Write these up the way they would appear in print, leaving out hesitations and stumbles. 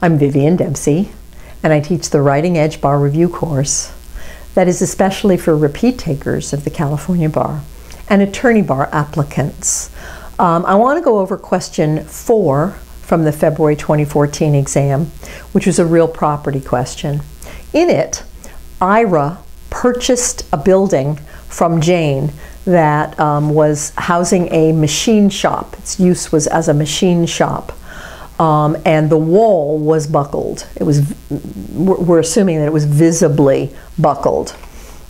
I'm Vivian Dempsey, and I teach the Writing Edge Bar Review course that is especially for repeat takers of the California Bar and attorney bar applicants. I want to go over question 4 from the February 2014 exam, which was a real property question. In it, Ira purchased a building from Jane that was housing a machine shop. Its use was as a machine shop. And the wall was buckled. It was, we're assuming that it was visibly buckled.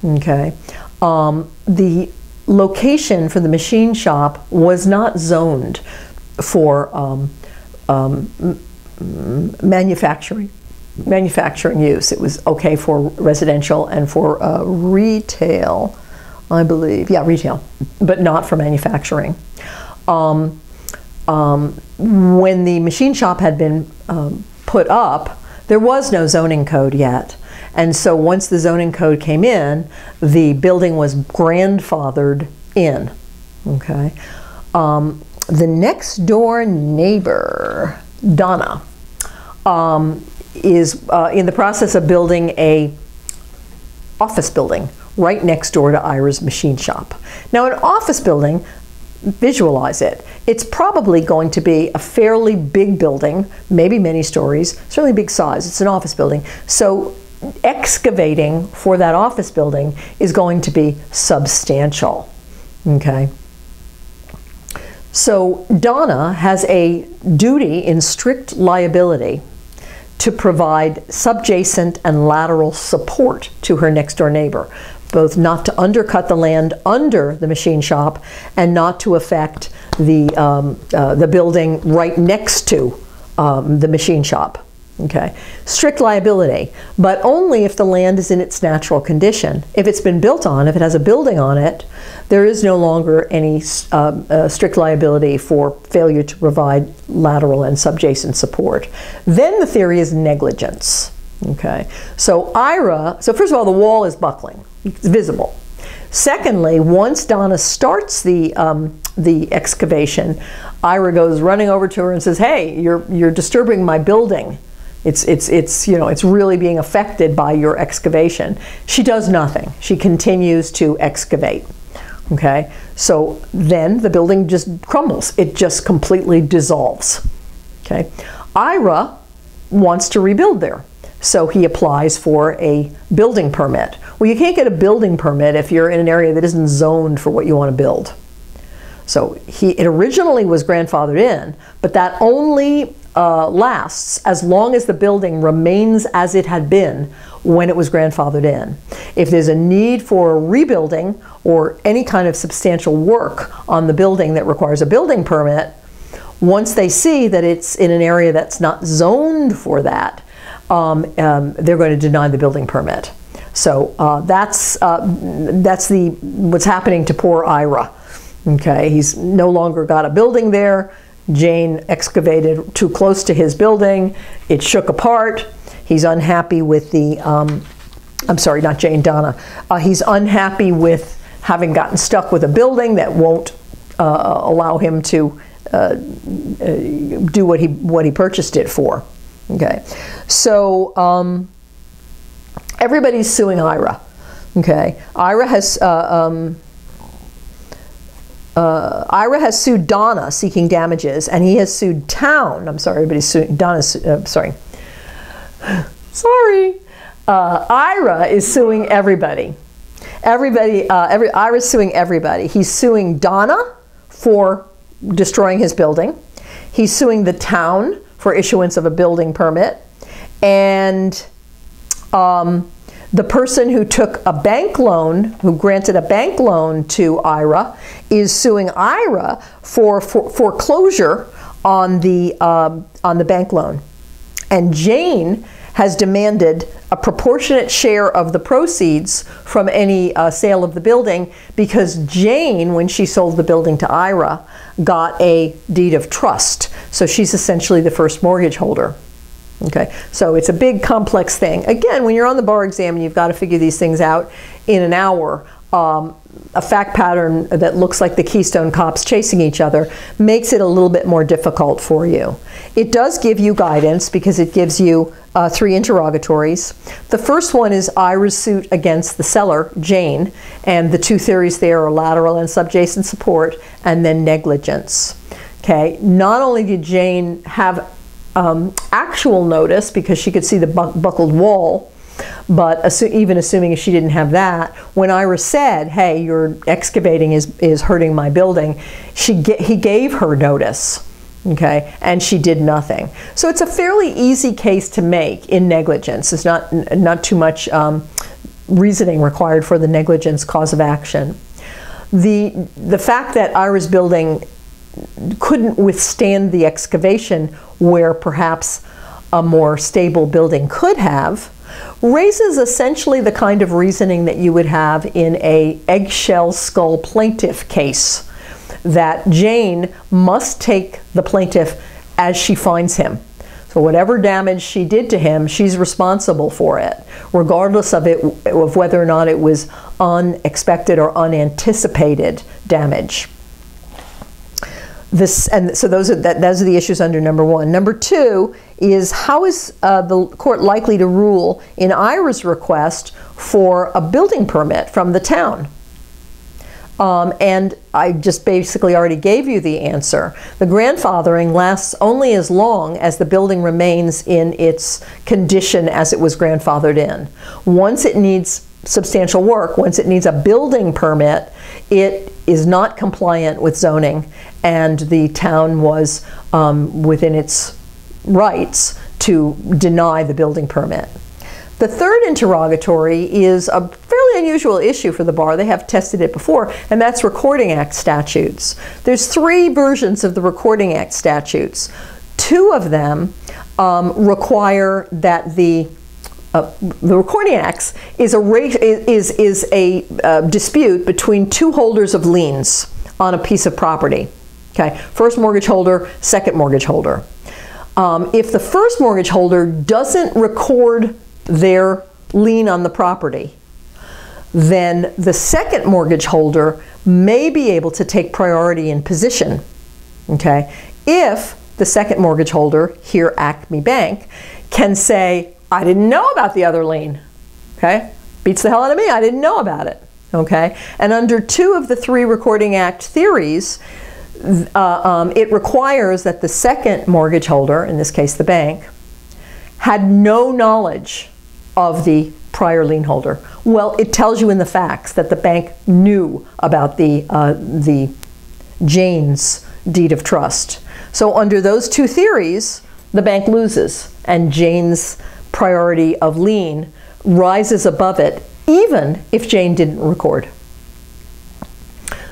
Okay. The location for the machine shop was not zoned for manufacturing use. It was okay for residential and for retail, I believe. Yeah, retail, but not for manufacturing. When the machine shop had been put up, there was no zoning code yet. And so once the zoning code came in, the building was grandfathered in. Okay. The next door neighbor, Donna, is in the process of building a office building right next door to Ira's machine shop. Now, an office building, visualize it. It's probably going to be a fairly big building, maybe many stories, certainly big size. It's an office building. So excavating for that office building is going to be substantial. Okay. So Donna has a duty in strict liability to provide subjacent and lateral support to her next door neighbor, both not to undercut the land under the machine shop and not to affect the building right next to the machine shop. Okay, strict liability, but only if the land is in its natural condition. If it's been built on, if it has a building on it, there is no longer any strict liability for failure to provide lateral and subjacent support. Then the theory is negligence. Okay, so so first of all, the wall is buckling. It's visible. Secondly, once Donna starts the excavation, Ira goes running over to her and says, "Hey, you're disturbing my building. It's really being affected by your excavation." She does nothing. She continues to excavate. Okay, so then the building just crumbles. It just completely dissolves. Okay, Ira wants to rebuild there. So he applies for a building permit. Well, you can't get a building permit if you're in an area that isn't zoned for what you want to build. So it originally was grandfathered in, but that only lasts as long as the building remains as it had been when it was grandfathered in. If there's a need for rebuilding or any kind of substantial work on the building that requires a building permit, once they see that it's in an area that's not zoned for that, they're going to deny the building permit. So that's what's happening to poor Ira. Okay, he's no longer got a building there. Jane excavated too close to his building. It shook apart. He's unhappy with the, I'm sorry, not Jane, Donna. He's unhappy with having gotten stuck with a building that won't allow him to do what he purchased it for. Okay, so everybody's suing Ira. Okay, Ira has sued Donna seeking damages, and he has sued Town. I'm sorry, everybody's suing Donna's. Sorry. Ira is suing everybody. Ira's suing everybody. He's suing Donna for destroying his building. He's suing the town for issuance of a building permit, and the person who took a bank loan, who granted a bank loan to Ira, is suing Ira for foreclosure on the bank loan. And Jane has demanded a proportionate share of the proceeds from any sale of the building, because Jane, when she sold the building to Ira, got a deed of trust. So she's essentially the first mortgage holder. Okay, so it's a big complex thing. Again, when you're on the bar exam and you've got to figure these things out in an hour, a fact pattern that looks like the Keystone Cops chasing each other makes it a little bit more difficult for you. It does give you guidance because it gives you 3 interrogatories. The first one is Ira's suit against the seller, Jane, and the 2 theories there are lateral and subjacent support, and then negligence. Okay, not only did Jane have actual notice because she could see the buckled wall, but even assuming if she didn't have that, when Ira said, hey, your excavating is hurting my building, he gave her notice, okay, and she did nothing. So it's a fairly easy case to make in negligence. There's not too much reasoning required for the negligence cause of action. The fact that Ira's building couldn't withstand the excavation where perhaps a more stable building could have raises essentially the kind of reasoning that you would have in a eggshell skull plaintiff case, that Jane must take the plaintiff as she finds him. So whatever damage she did to him, she's responsible for it, regardless of whether or not it was unexpected or unanticipated damage. So those are the issues under number 1. Number 2 is, how is the court likely to rule in Ira's request for a building permit from the town? And I just basically already gave you the answer. The grandfathering lasts only as long as the building remains in its condition as it was grandfathered in. Once it needs substantial work, once it needs a building permit, it is not compliant with zoning, and the town was within its rights to deny the building permit. The third interrogatory is a fairly unusual issue for the bar. They have tested it before, and that's Recording Act statutes. There's 3 versions of the Recording Act statutes. 2 of them require that the Recording Acts is a dispute between 2 holders of liens on a piece of property. Okay, first mortgage holder, second mortgage holder. If the first mortgage holder doesn't record their lien on the property, then the second mortgage holder may be able to take priority in position. Okay, if the second mortgage holder, here Acme Bank, can say, I didn't know about the other lien. Okay, beats the hell out of me, I didn't know about it. Okay, and under 2 of the 3 Recording Act theories, it requires that the second mortgage holder, in this case the bank, had no knowledge of the prior lien holder. Well, it tells you in the facts that the bank knew about the Jane's deed of trust. So under those 2 theories, the bank loses, and Jane's priority of lien rises above it, even if Jane didn't record.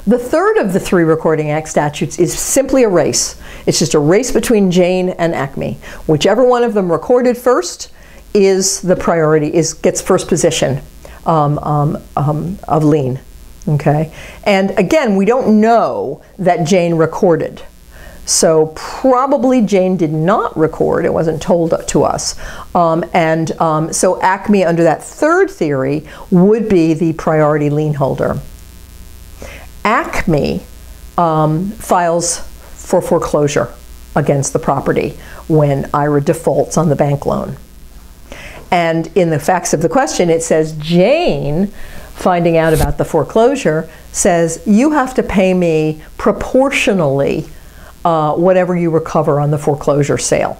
The third of the 3 Recording Act statutes is simply a race. It's just a race between Jane and Acme. Whichever one of them recorded first is the priority, gets first position of lien. Okay, and again, we don't know that Jane recorded. So probably Jane did not record, it wasn't told to us. So Acme, under that third theory, would be the priority lien holder. Acme files for foreclosure against the property when Ira defaults on the bank loan. And in the facts of the question, it says Jane, finding out about the foreclosure, says, you have to pay me proportionally whatever you recover on the foreclosure sale.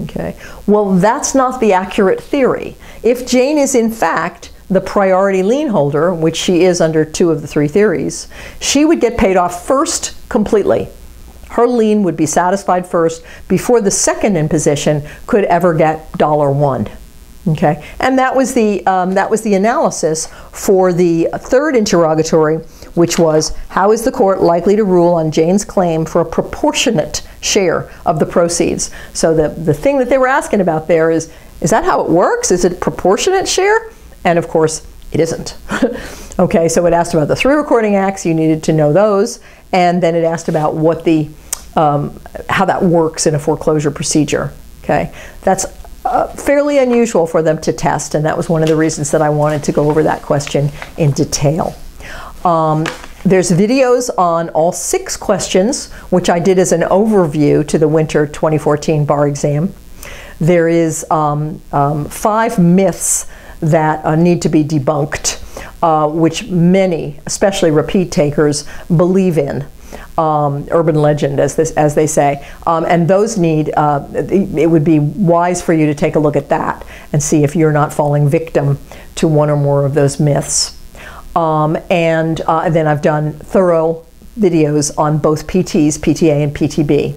Okay. Well, that's not the accurate theory. If Jane is in fact the priority lien holder, which she is under 2 of the 3 theories, she would get paid off first completely. Her lien would be satisfied first before the second in position could ever get $1. Okay, and that was the analysis for the third interrogatory, which was, how is the court likely to rule on Jane's claim for a proportionate share of the proceeds? So the thing that they were asking about there is that how it works? Is it proportionate share? And of course, it isn't. Okay, so it asked about the 3 Recording Acts. You needed to know those, and then it asked about what the how that works in a foreclosure procedure. Okay, that's fairly unusual for them to test, and that was one of the reasons that I wanted to go over that question in detail. There's videos on all 6 questions, which I did as an overview to the winter 2014 bar exam. There is 5 myths that need to be debunked, which many, especially repeat takers, believe in. Urban legend, as they say, and those need, it would be wise for you to take a look at that and see if you're not falling victim to one or more of those myths. And then I've done thorough videos on both PTs, PTA and PTB.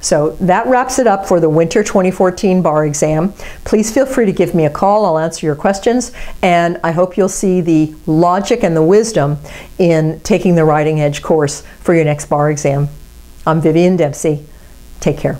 So that wraps it up for the winter 2014 bar exam. Please feel free to give me a call. I'll answer your questions, and I hope you'll see the logic and the wisdom in taking the Writing Edge course for your next bar exam. I'm Vivian Dempsey. Take care.